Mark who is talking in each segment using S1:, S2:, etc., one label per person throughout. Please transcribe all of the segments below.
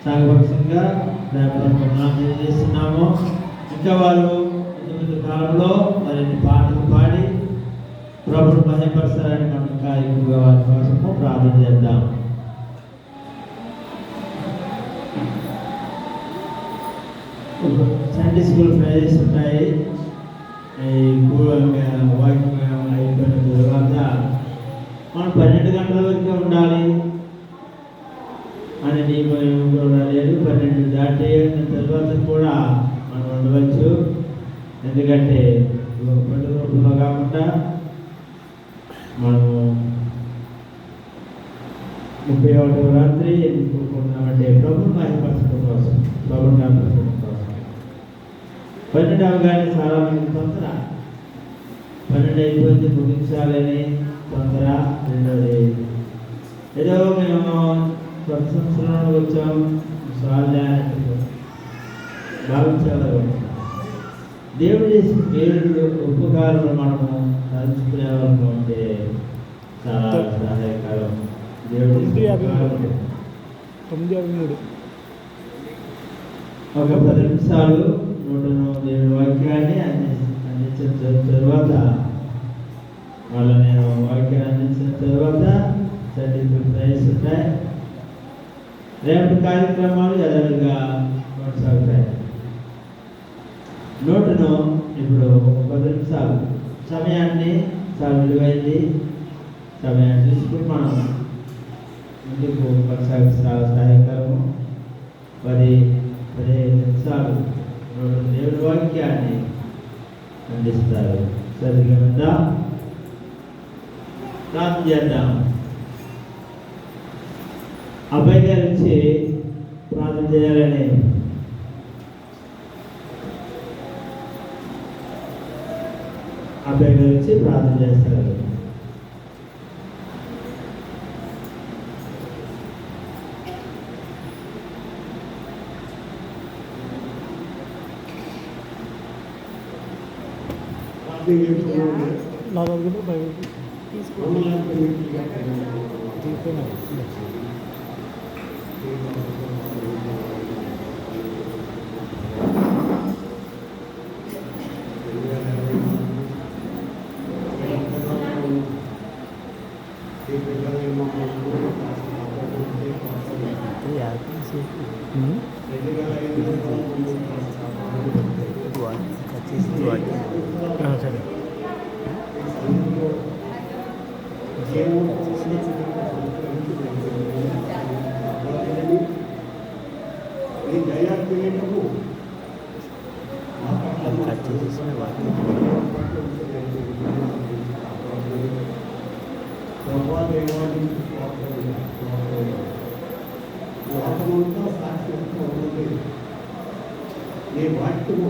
S1: సాగపక్షంగా చేస్తున్నాము. ఇంకా వారు ముందు కాలంలో మరిన్ని పాటలు పాడి ప్రభుత్వ మహిమపరచాలని మనం ఇంకా ఎక్కువగా వారి కోసము ప్రార్థన చేద్దాం. సండే స్కూల్ ప్రైజెస్ ఉంటాయి. వాక్యం అయిపోయిన తర్వాత మనం 12 గంటల వరకే ఉండాలి అని నియమం కూడా లేదు. 12 దాటేసిన తర్వాత కూడా మనం ఉండవచ్చు. ఎందుకంటే పండుగ రూపంలో కాకుండా మనము 31వ రాత్రి ఎందుకున్నామంటే ప్రభు మహిమపరచడం కోసం, ప్రభు కనపరచడం కోసం. 12 అవగానే చాలా మంది తొందర, 12 అయిపోయింది ముగించాలని తొందర. రెండోది ఏదో మేము కొత్త సంవత్సరంలో వచ్చాం చాలా భావించేవారు. దేవుడు చేసిన మేలు ఉపకారాలు మనము తలుచుకునేవాళ్ళము అంటే చాలా సహాయకరం. దేవుడు ఒక 10 నిమిషాలు దేవుడి వాక్యాన్ని అందించిన తర్వాత మళ్ళీ నేను వాక్యాన్ని అందించిన తర్వాత సర్టిఫికెట్ ప్రైజ్ ఉంటాయి. రేపటి కార్యక్రమాలు యథావిధిగా కొనసాగుతాయి. నోటును ఇప్పుడు 10 నిమిషాలు సమయాన్ని చాలా విలువైంది. సమయాన్ని తీసుకుని మనం ముందుకు కొనసాగిస్తారు. సహాయకరము 10-15 నిమిషాలు దేవుడి వాక్యాన్ని అందిస్తారు. సరిగ్గా ఉందా? ప్రార్థన చేద్దాం. అబ్బాయి గారు వచ్చి ప్రార్థన చేయాలని అబ్బాయి గారు వచ్చి ప్రార్థన చేస్తారు.
S2: నీ వాక్యము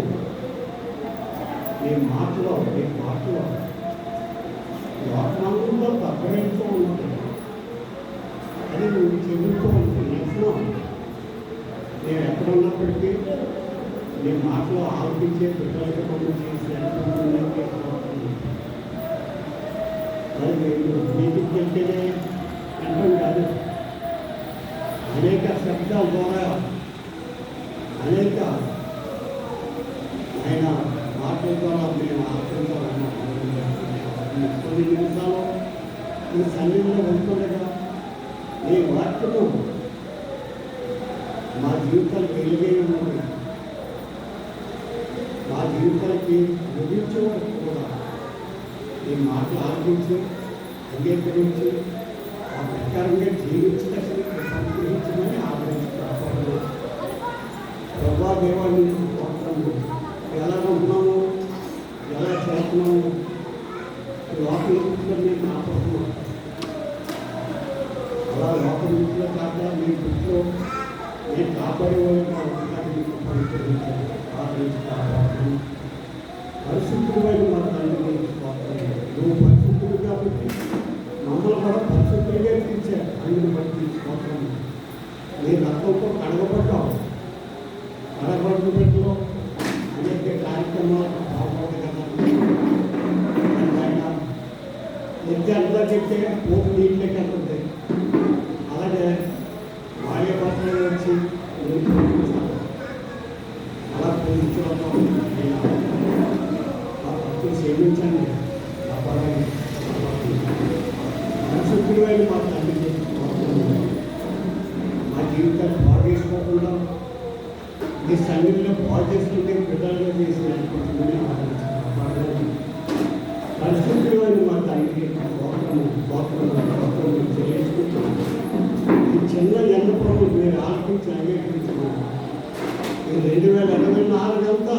S2: నీ మాటలో లోకంలో తప్పడంతో ఉంటుంది. అది నువ్వు చెబుతూ ఉంటున్నావు. నేను ఎక్కడ ఉన్నప్పటికీ నీ మాటలో ఆలోచించే బిడ్డలకు పనులు చేసి అది మీటింగ్కి వెళ్తేనే అంటాం కాదు. అనేక శబ్దాల ద్వారా అనేక ఆయన మాటల ద్వారా మేము ఆశ్రయించాలన్నా కొన్ని నిమిషాలు ఈ సన్నిధిలో ఉంటుండగా ఈ వాక్యము మా జీవితాలకు వెలుగే ఉన్నది. మా జీవితాలకి ముగించే వరకు కూడా ఈ మాటలు ఆలోచించి అంగీకరించి ఆ ప్రకారంగా జీవించడానికి సంగ్రహించమని ఆదరించుకుంటాము. ప్రభా దేవాన్ని ఎలా ఉంటున్నాము, ఎలా చేస్తున్నాము, లోపల మీకు నాపడుతున్నాం. అలా లోపల ఇంట్లో కాక మీ ఇంట్లో నేను కాపాడేవాళ్ళుగా ఉంటుందని మీకు పరిచయించాలి. ఆదరించుకుంటాను. పరిశుద్ధుడైన మా తండ్రి నువ్వు పరిశుద్ధుడు కాబట్టి మమ్మల్ని కూడా పరిశుద్ధులుగా తీర్చారు. అందుని బట్టి స్తోత్రం. నీ రక్తంతో కడగబడ్డావు. కడగబడ్డలో అనేక కార్యక్రమాలు బాగుంది కదా. ఎంత చెప్తే పోపు నీళ్ళకి వెళ్తుంది. అలాగే భార్య భర్తలు వచ్చి అలా పూజించడం ఆ భక్తులు సేవించండి పరిశుద్ధులైన మా తండ్రి మా జీవితాన్ని బాగు చేసుకోకుండా మీ సన్నిధిలో బాగు చేసుకుంటే బిడ్డలుగా చేసి అనుకుంటుందని ఆలోచించాలి. పరిశుద్ధులైన మా తండ్రి గోత్రం చెల్లించుకుంటున్నాను. ఈ చిన్న ఎండపడం మీరు ఆలకించి అంగీకరించుకున్నారు. ఈ 2024 అంతా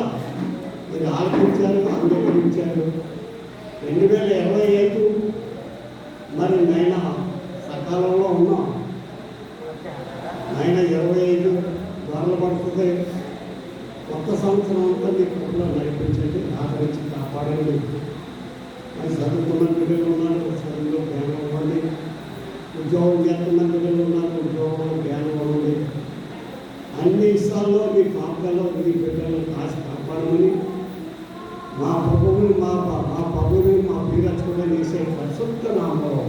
S2: మీరు ఆలకించారు, అంగీకరించారు. 2025 మరి నైనా సకాలంలో ఉన్నాం. నైనా 25 త్వరలో పడుతుంది. కొత్త సంవత్సరం అంతా మీ కుటుంబంలో నడిపించండి, ఆదరించి కాపాడండి. మరి చదువుకున్న పిల్లలు ఉన్నారు, చదువులో జ్ఞానం ఇవ్వండి. ఉద్యోగం చేస్తున్న పిల్లలు ఉన్నారు, ఉద్యోగంలో జ్ఞానం ఇవ్వండి. అన్ని విషయాల్లో మీ పాపల్లో మీ బిడ్డలను కాసి కాపాడమని మా ప్రభువుని మా ప్రభువుని మా ప్రియరక్షకుడు చేసే పరిశుద్ధ నామములో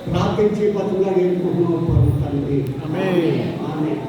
S2: ప్రార్థించి పత్రంగా వేడుకుంటున్నాం తండ్రి. ఆమేన్.